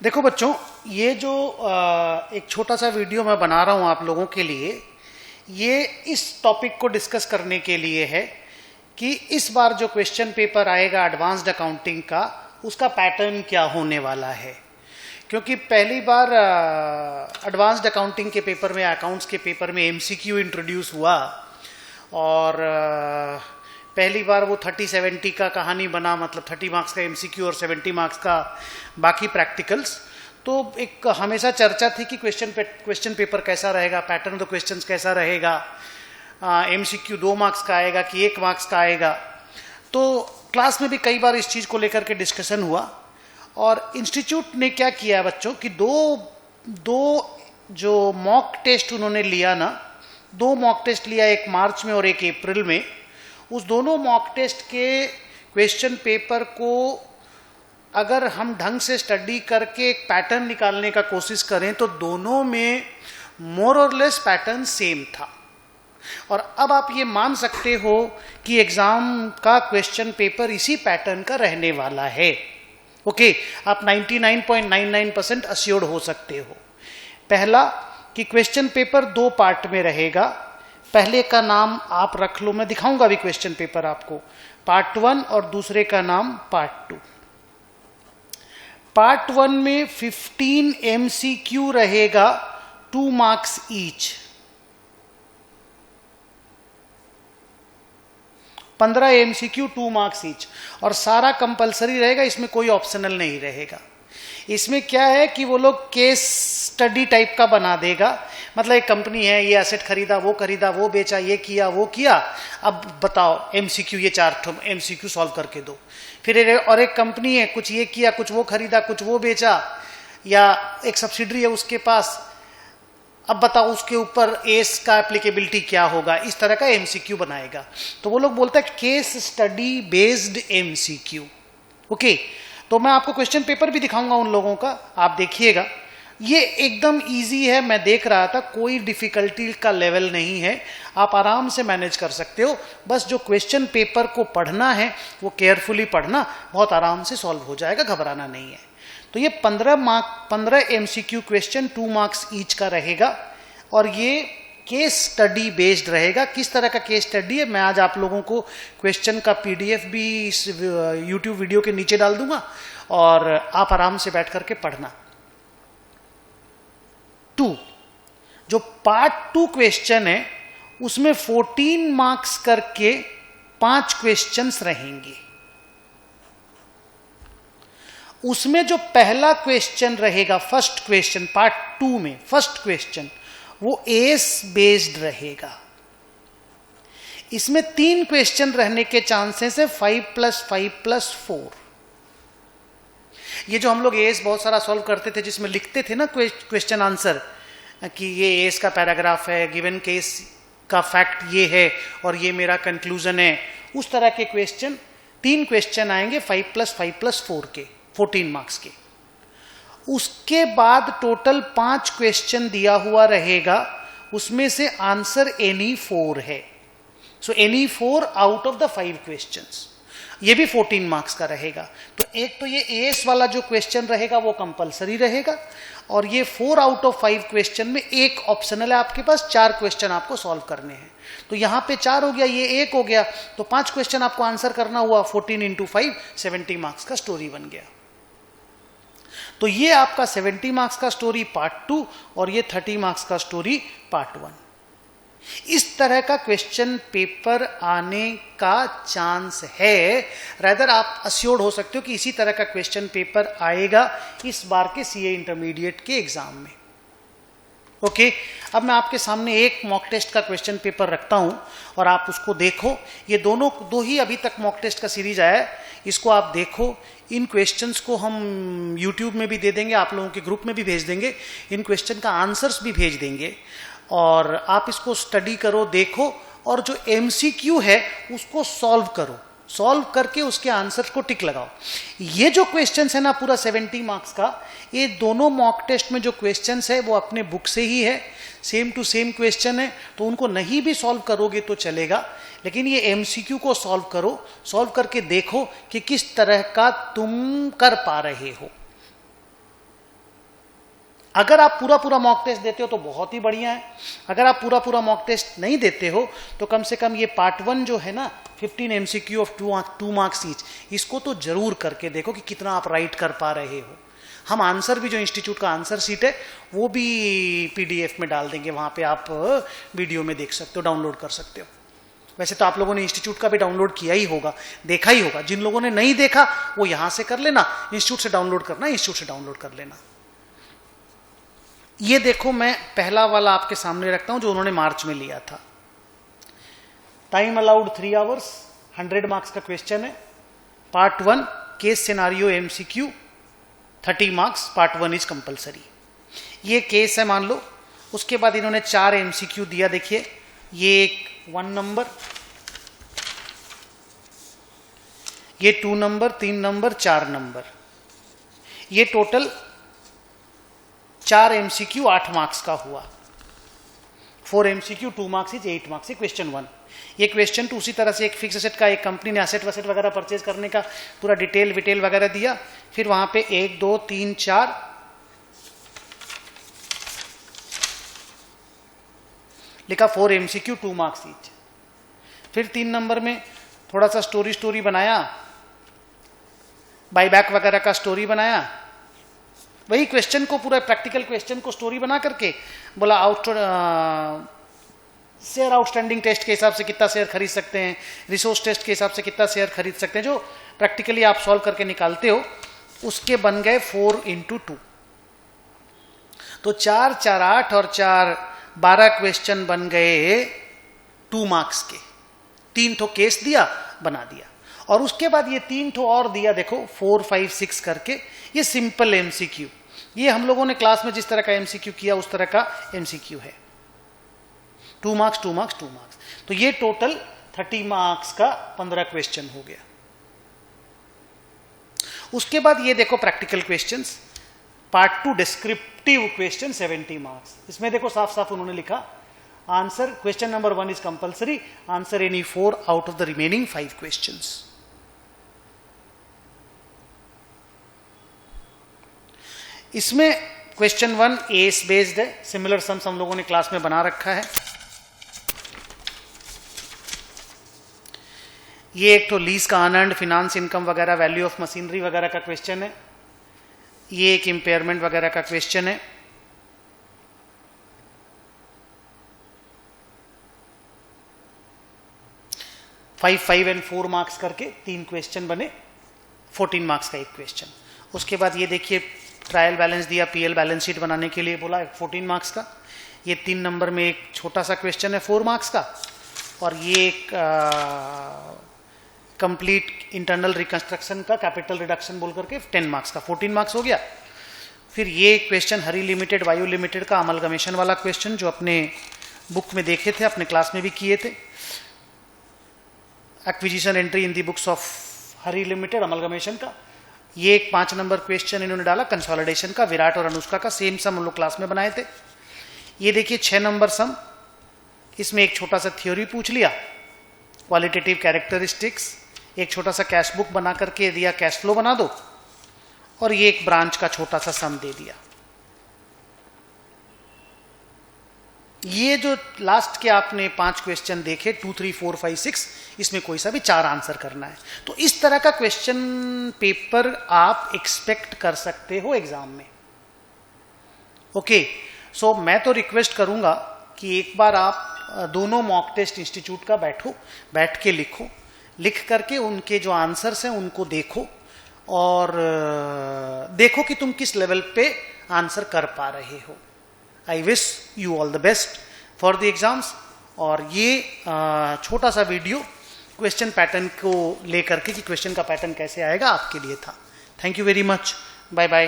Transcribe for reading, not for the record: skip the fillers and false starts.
देखो बच्चों, ये जो एक छोटा सा वीडियो मैं बना रहा हूँ आप लोगों के लिए, ये इस टॉपिक को डिस्कस करने के लिए है कि इस बार जो क्वेश्चन पेपर आएगा एडवांस्ड अकाउंटिंग का, उसका पैटर्न क्या होने वाला है। क्योंकि पहली बार एडवांस्ड अकाउंटिंग के पेपर में, अकाउंट्स के पेपर में एमसीक्यू इंट्रोड्यूस हुआ और पहली बार वो 30-70 का कहानी बना, मतलब 30 मार्क्स का एमसीक्यू और 70 मार्क्स का बाकी प्रैक्टिकल्स। तो एक हमेशा चर्चा थी कि क्वेश्चन पेपर कैसा रहेगा, पैटर्न ऑफ क्वेश्चंस कैसा रहेगा, एमसीक्यू 2 मार्क्स का आएगा कि 1 मार्क्स का आएगा। तो क्लास में भी कई बार इस चीज़ को लेकर के डिस्कशन हुआ और इंस्टीट्यूट ने क्या किया बच्चों कि दो जो मॉक टेस्ट उन्होंने लिया ना, 2 मॉक टेस्ट लिया, एक मार्च में और एक अप्रैल में। उस दोनों मॉक टेस्ट के क्वेश्चन पेपर को अगर हम ढंग से स्टडी करके एक पैटर्न निकालने का कोशिश करें तो दोनों में मोर और लेस पैटर्न सेम था। और अब आप ये मान सकते हो कि एग्जाम का क्वेश्चन पेपर इसी पैटर्न का रहने वाला है। ओके, आप 99.99% अश्योर्ड हो सकते हो। पहला कि क्वेश्चन पेपर 2 पार्ट में रहेगा। पहले का नाम आप रख लो, मैं दिखाऊंगा भी क्वेश्चन पेपर आपको, पार्ट 1, और दूसरे का नाम पार्ट 2। पार्ट 1 में 15 एमसीक्यू रहेगा, 2 marks each. 15 MCQ 2 marks each, और सारा कंपलसरी रहेगा, इसमें कोई ऑप्शनल नहीं रहेगा। इसमें क्या है कि वो लोग केस स्टडी टाइप का बना देगा, मतलब एक कंपनी है, ये एसेट खरीदा, वो बेचा, ये किया, वो किया, अब बताओ एमसीक्यू, ये 4 एमसीक्यू सॉल्व करके दो। फिर और एक कंपनी है, कुछ ये किया, कुछ वो खरीदा, कुछ वो बेचा, या एक सब्सिडरी है उसके पास, अब बताओ उसके ऊपर एस का एप्लीकेबिलिटी क्या होगा, इस तरह का एमसीक्यू बनाएगा। तो वो लोग बोलते हैं case study based MCQ. Okay, तो मैं आपको क्वेश्चन पेपर भी दिखाऊंगा उन लोगों का, आप देखिएगा। ये एकदम इजी है, मैं देख रहा था, कोई डिफिकल्टी का लेवल नहीं है, आप आराम से मैनेज कर सकते हो। बस जो क्वेश्चन पेपर को पढ़ना है वो केयरफुली पढ़ना, बहुत आराम से सॉल्व हो जाएगा, घबराना नहीं है। तो ये 15 एमसीक्यू क्वेश्चन 2 मार्क्स ईच का रहेगा, और ये केस स्टडी बेस्ड रहेगा। किस तरह का केस स्टडी है, मैं आज आप लोगों को क्वेश्चन का पीडीएफ भी इस यूट्यूब वीडियो के नीचे डाल दूंगा, और आप आराम से बैठ करके पढ़ना। 2 जो पार्ट 2 क्वेश्चन है, उसमें 14 मार्क्स करके 5 क्वेश्चंस रहेंगे। उसमें जो पहला क्वेश्चन रहेगा, फर्स्ट क्वेश्चन पार्ट 2 में, फर्स्ट क्वेश्चन वो एस बेस्ड रहेगा। इसमें 3 क्वेश्चन रहने के चांसेस है, 5+5+4। ये जो हम लोग एस बहुत सारा सॉल्व करते थे, जिसमें लिखते थे ना क्वेश्चन आंसर कि ये एस का पैराग्राफ है, गिवन केस का फैक्ट ये है और ये मेरा कंक्लूजन है, उस तरह के क्वेश्चन 3 क्वेश्चन आएंगे 5+5+4 के, 14 मार्क्स के। उसके बाद टोटल 5 क्वेश्चन दिया हुआ रहेगा, उसमें से आंसर एनी 4 है। So any 4 out of the 5 questions, ये भी 14 मार्क्स का रहेगा। तो एक तो ये एस वाला जो क्वेश्चन रहेगा वो कंपलसरी रहेगा, और ये 4 आउट ऑफ 5 क्वेश्चन में एक ऑप्शनल है आपके पास, 4 क्वेश्चन आपको सॉल्व करने हैं। तो यहां पे 4 हो गया, ये 1 हो गया, तो 5 क्वेश्चन आपको आंसर करना हुआ, 14 × 5 70 मार्क्स का स्टोरी बन गया। तो ये आपका 70 मार्क्स का स्टोरी पार्ट 2, और ये 30 मार्क्स का स्टोरी पार्ट 1। इस तरह का क्वेश्चन पेपर आने का चांस है, रादर आप अश्योर्ड हो सकते हो कि इसी तरह का क्वेश्चन पेपर आएगा इस बार के सीए इंटरमीडिएट के एग्जाम में। ओके, अब मैं आपके सामने एक मॉक टेस्ट का क्वेश्चन पेपर रखता हूं और आप उसको देखो। ये दो ही अभी तक मॉक टेस्ट का सीरीज आया है, इसको आप देखो। इन क्वेश्चंस को हम यूट्यूब में भी दे देंगे, आप लोगों के ग्रुप में भी भेज देंगे, इन क्वेश्चन का आंसर्स भी भेज देंगे, और आप इसको स्टडी करो, देखो, और जो एमसीक्यू है उसको सॉल्व करो, सॉल्व करके उसके आंसर को टिक लगाओ। ये जो क्वेश्चंस है ना, पूरा 70 मार्क्स का, ये दोनों मॉक टेस्ट में जो क्वेश्चंस है वो अपने बुक से ही है, सेम टू सेम क्वेश्चन है, तो उनको नहीं भी सॉल्व करोगे तो चलेगा, लेकिन ये एमसीक्यू को सॉल्व करो, सॉल्व करके देखो कि किस तरह का तुम कर पा रहे हो। अगर आप पूरा पूरा मॉक टेस्ट देते हो तो बहुत ही बढ़िया है, अगर आप पूरा पूरा मॉक टेस्ट नहीं देते हो तो कम से कम ये पार्ट 1 जो है ना 15 MCQ ऑफ 2 मार्क्स ईच, इसको तो जरूर करके देखो कि कितना आप राइट कर पा रहे हो। हम आंसर भी, जो इंस्टीट्यूट का आंसर सीट है वो भी PDF में डाल देंगे, वहां पे आप वीडियो में देख सकते हो, डाउनलोड कर सकते हो। वैसे तो आप लोगों ने इंस्टीट्यूट का भी डाउनलोड किया ही होगा, देखा ही होगा। जिन लोगों ने नहीं देखा वो यहां से कर लेना, इंस्टीट्यूट से डाउनलोड करना, इंस्टीट्यूट से डाउनलोड कर लेना। ये देखो, मैं पहला वाला आपके सामने रखता हूं जो उन्होंने मार्च में लिया था। टाइम अलाउड 3 आवर्स, 100 मार्क्स का क्वेश्चन है। Part 1 case scenario MCQ 30 marks, part 1 is compulsory. ये केस है मान लो। उसके बाद इन्होंने 4 MCQ दिया। देखिए, ये एक 1 नंबर, ये 2 नंबर, 3 नंबर, 4 नंबर, ये टोटल 4 MCQ 8 मार्क्स का हुआ। 4 MCQ 2 मार्क्स इज 8 मार्क्स। ये क्वेश्चन 1। ये क्वेश्चन 2 उसी तरह से एक फिक्स एसेट का, एक कंपनी ने एसेट वसेट वगैरह परचेज करने का पूरा डिटेल वगैरह दिया, फिर वहां पे 1 2 3 4 लिखा 4 MCQ 2 मार्क्स ईच। फिर 3 नंबर में थोड़ा सा स्टोरी बनाया, बाईबैक वगैरह का स्टोरी बनाया। वही क्वेश्चन को, पूरा प्रैक्टिकल क्वेश्चन को स्टोरी बना करके बोला शेयर आउटस्टैंडिंग टेस्ट के हिसाब से कितना शेयर खरीद सकते हैं, रिसोर्स टेस्ट के हिसाब से कितना शेयर खरीद सकते हैं, जो प्रैक्टिकली आप सॉल्व करके निकालते हो, उसके बन गए 4 × 2। तो 4 4 8 और 4 12 क्वेश्चन बन गए 2 मार्क्स के। 3 ठो केस दिया, बना दिया। और उसके बाद ये 3 ठो और दिया, देखो 4 5 6 करके। ये सिंपल MCQ, ये हम लोगों ने क्लास में जिस तरह का MCQ किया उस तरह का MCQ है। 2 मार्क्स 2 मार्क्स 2 मार्क्स। तो ये टोटल 30 मार्क्स का 15 क्वेश्चन हो गया। उसके बाद ये देखो practical questions. Part 2 descriptive question 70 marks. इसमें देखो साफ साफ उन्होंने लिखा, answer question number 1 is compulsory, answer any 4 out of the remaining 5 questions. इसमें क्वेश्चन 1 एस बेस्ड है, सिमिलर सम्स हम लोगों ने क्लास में बना रखा है। ये एक तो लीज का अनअर्न्ड फिनांस इनकम वगैरह, वैल्यू ऑफ मशीनरी वगैरह का क्वेश्चन है। ये एक इंपेयरमेंट वगैरह का क्वेश्चन है। फाइव एंड 4 मार्क्स करके 3 क्वेश्चन बने, 14 मार्क्स का एक क्वेश्चन। उसके बाद ये देखिए ट्रायल बैलेंस दिया, PL बैलेंस शीट बनाने के लिए बोला, 14 मार्क्स का। ये 3 नंबर में एक छोटा सा क्वेश्चन है 4 मार्क्स का। और ये एक कंप्लीट इंटरनल रिकंस्ट्रक्शन का कैपिटल रिडक्शन बोल करके 10 मार्क्स का, 14 मार्क्स हो गया। फिर ये क्वेश्चन हरी लिमिटेड वायु लिमिटेड का अमलगमेशन वाला क्वेश्चन, जो अपने बुक में देखे थे, अपने क्लास में भी किए थे। Acquisition entry in the books of Hari limited, amalgamation का। ये एक 5 नंबर क्वेश्चन इन्होंने डाला कंसोलिडेशन का, विराट और अनुष्का का, सेम सम हम लोग क्लास में बनाए थे। ये देखिए 6 नंबर सम, इसमें एक छोटा सा थ्योरी पूछ लिया, क्वालिटेटिव कैरेक्टरिस्टिक्स, एक छोटा सा कैश बुक बना करके दिया, कैश फ्लो बना दो, और ये एक ब्रांच का छोटा सा सम दे दिया। ये जो लास्ट के आपने 5 क्वेश्चन देखे 2 3 4 5 6, इसमें कोई सा भी 4 आंसर करना है। तो इस तरह का क्वेश्चन पेपर आप एक्सपेक्ट कर सकते हो एग्जाम में। ओके, सो मैं तो रिक्वेस्ट करूंगा कि एक बार आप दोनों मॉक टेस्ट इंस्टीट्यूट का बैठ के लिखो, लिख करके उनके जो आंसर्स हैं उनको देखो, और देखो कि तुम किस लेवल पे आंसर कर पा रहे हो। I wish you all the best for the exams. और ये छोटा सा वीडियो क्वेश्चन पैटर्न को लेकर के कि क्वेश्चन का पैटर्न कैसे आएगा आपके लिए था। Thank you very much, bye bye.